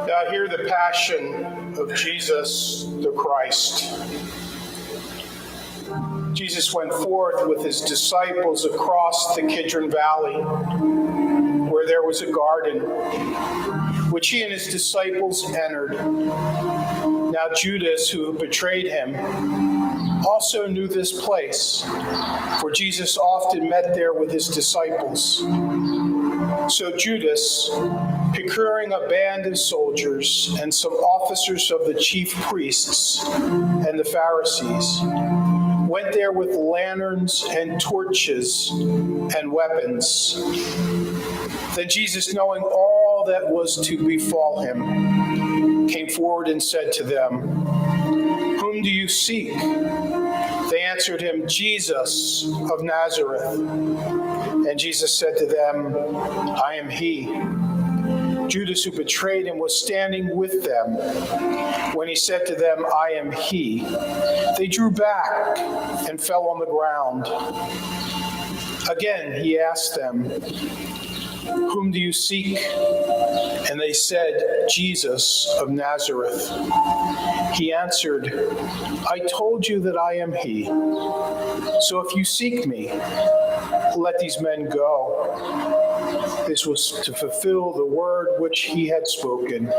Now hear the passion of Jesus the Christ. Jesus went forth with his disciples across the Kidron Valley, where there was a garden, which he and his disciples entered. Now Judas, who betrayed him, also knew this place, for Jesus often met there with his disciples. So Judas, procuring a band of soldiers and some officers of the chief priests and the Pharisees, went there with lanterns and torches and weapons. Then Jesus, knowing all that was to befall him, came forward and said to them, "Whom do you seek?" They answered him, "Jesus of Nazareth." And Jesus said to them, "I am he." Judas, who betrayed him, was standing with them. When he said to them, "I am he," they drew back and fell on the ground. Again he asked them, "Whom do you seek?" And they said, "Jesus of Nazareth." He answered, "I told you that I am he. So if you seek me, let these men go." This was to fulfill the word which he had spoken.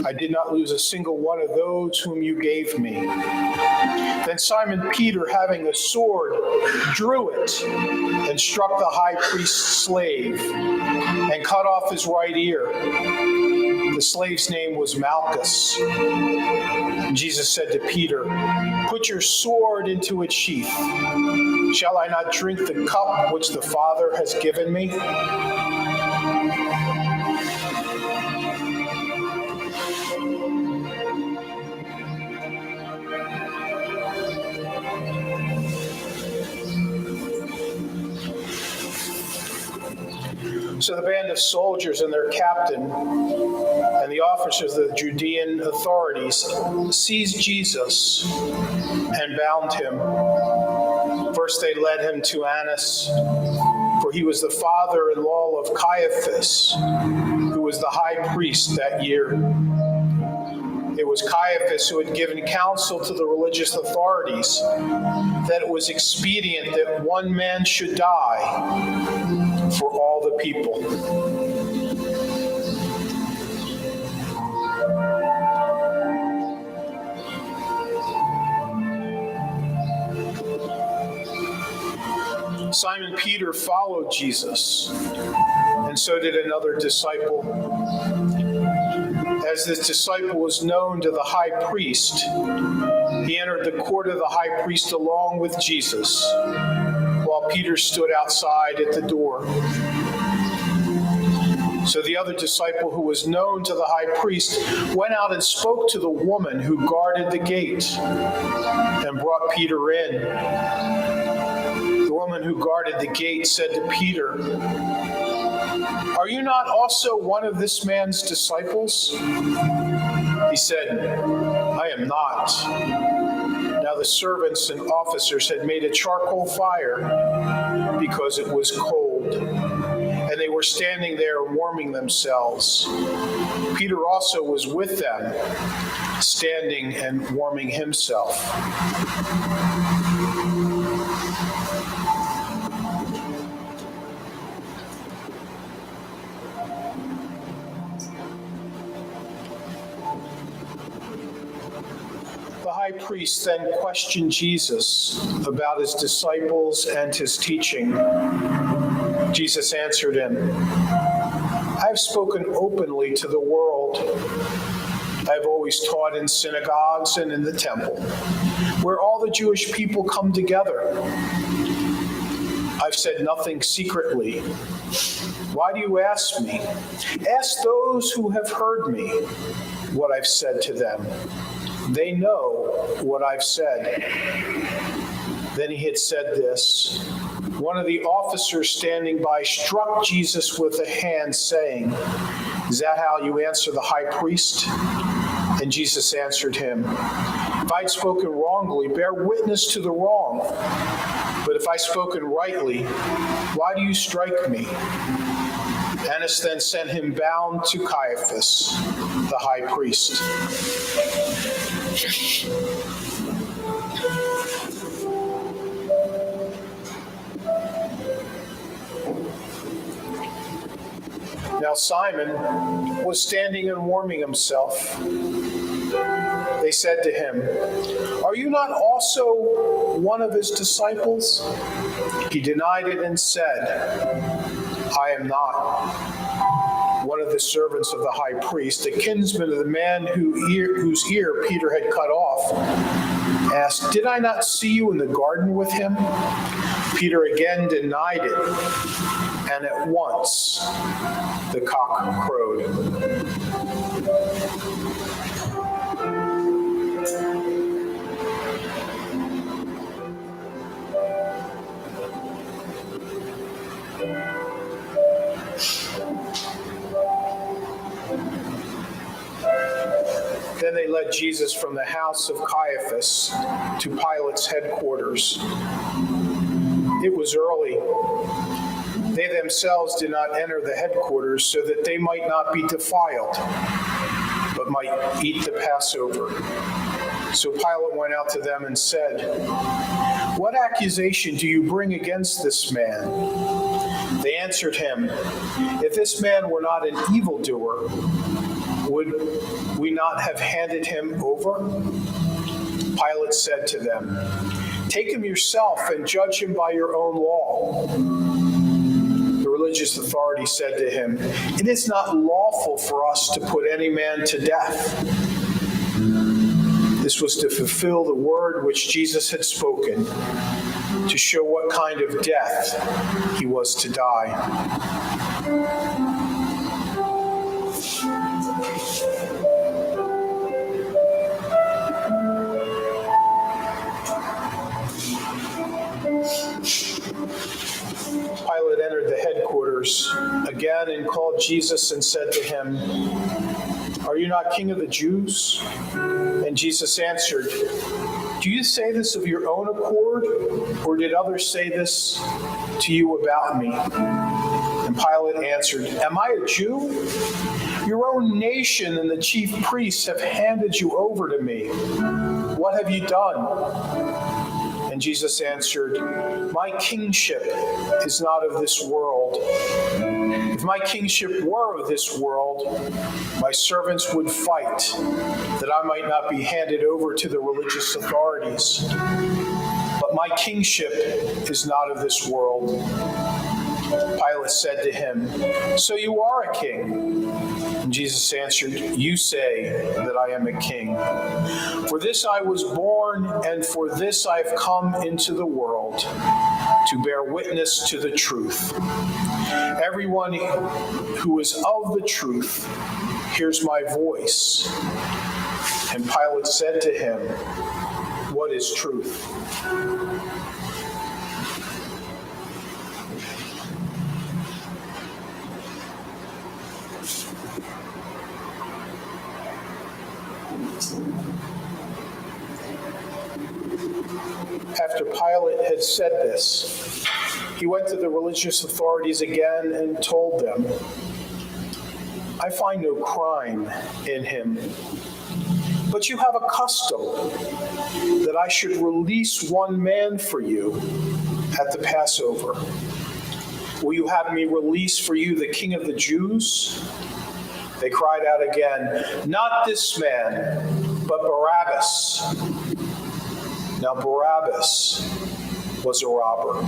"I did not lose a single one of those whom you gave me." Then Simon Peter, having a sword, drew it and struck the high priest's slave and cut off his right ear. The slave's name was Malchus. Jesus said to Peter, "Put your sword into its sheath. Shall I not drink the cup which the Father has given me?" So the band of soldiers and their captain and the officers of the Judean authorities seized Jesus and bound him. First they led him to Annas, for he was the father-in-law of Caiaphas, who was the high priest that year. It was Caiaphas who had given counsel to the religious authorities that it was expedient that one man should die for all the people. Simon Peter followed Jesus, and so did another disciple. As this disciple was known to the high priest, he entered the court of the high priest along with Jesus, while Peter stood outside at the door. So the other disciple, who was known to the high priest, went out and spoke to the woman who guarded the gate and brought Peter in. The woman who guarded the gate said to Peter, "Are you not also one of this man's disciples?" He said, "I am not." Now the servants and officers had made a charcoal fire because it was cold, and they were standing there warming themselves. Peter also was with them, standing and warming himself. The high priest then questioned Jesus about his disciples and his teaching. Jesus answered him, "I have spoken openly to the world. I have always taught in synagogues and in the temple, where all the Jewish people come together. I've said nothing secretly. Why do you ask me? Ask those who have heard me what I've said to them. They know what I've said." Then he had said this. One of the officers standing by struck Jesus with a hand, saying, "Is that how you answer the high priest?" And Jesus answered him, "If I'd spoken wrongly, bear witness to the wrong. But if I've spoken rightly, why do you strike me?" Annas then sent him bound to Caiaphas, the high priest. Now Simon was standing and warming himself. They said to him, "Are you not also one of his disciples?" He denied it and said, "I am not." One of the servants of the high priest, a kinsman of the man whose ear Peter had cut off, asked, "Did I not see you in the garden with him?" Peter again denied it, and at once the cock crowed. Then they led Jesus from the house of Caiaphas to Pilate's headquarters. It was early. They themselves did not enter the headquarters so that they might not be defiled, but might eat the Passover. So Pilate went out to them and said, "What accusation do you bring against this man?" They answered him, "If this man were not an evildoer, would we not have handed him over?" Pilate said to them, "Take him yourself and judge him by your own law." The religious authorities said to him, "It is not lawful for us to put any man to death." This was to fulfill the word which Jesus had spoken, to show what kind of death he was to die. Pilate entered the headquarters again and called Jesus and said to him, "Are you not king of the Jews?" And Jesus answered, "Do you say this of your own accord, or did others say this to you about me?" And Pilate answered, "Am I a Jew? Your own nation and the chief priests have handed you over to me. What have you done?" And Jesus answered, "My kingship is not of this world. If my kingship were of this world, my servants would fight that I might not be handed over to the religious authorities. But my kingship is not of this world." Pilate said to him, "So you are a king?" And Jesus answered, "You say that I am a king. For this I was born, and for this I have come into the world, to bear witness to the truth. Everyone who is of the truth hears my voice." And Pilate said to him, "What is truth?" After Pilate had said this, he went to the religious authorities again and told them, "I find no crime in him. But you have a custom that I should release one man for you at the Passover. Will you have me release for you the King of the Jews?" They cried out again, "Not this man, but Barabbas." Now Barabbas was a robber.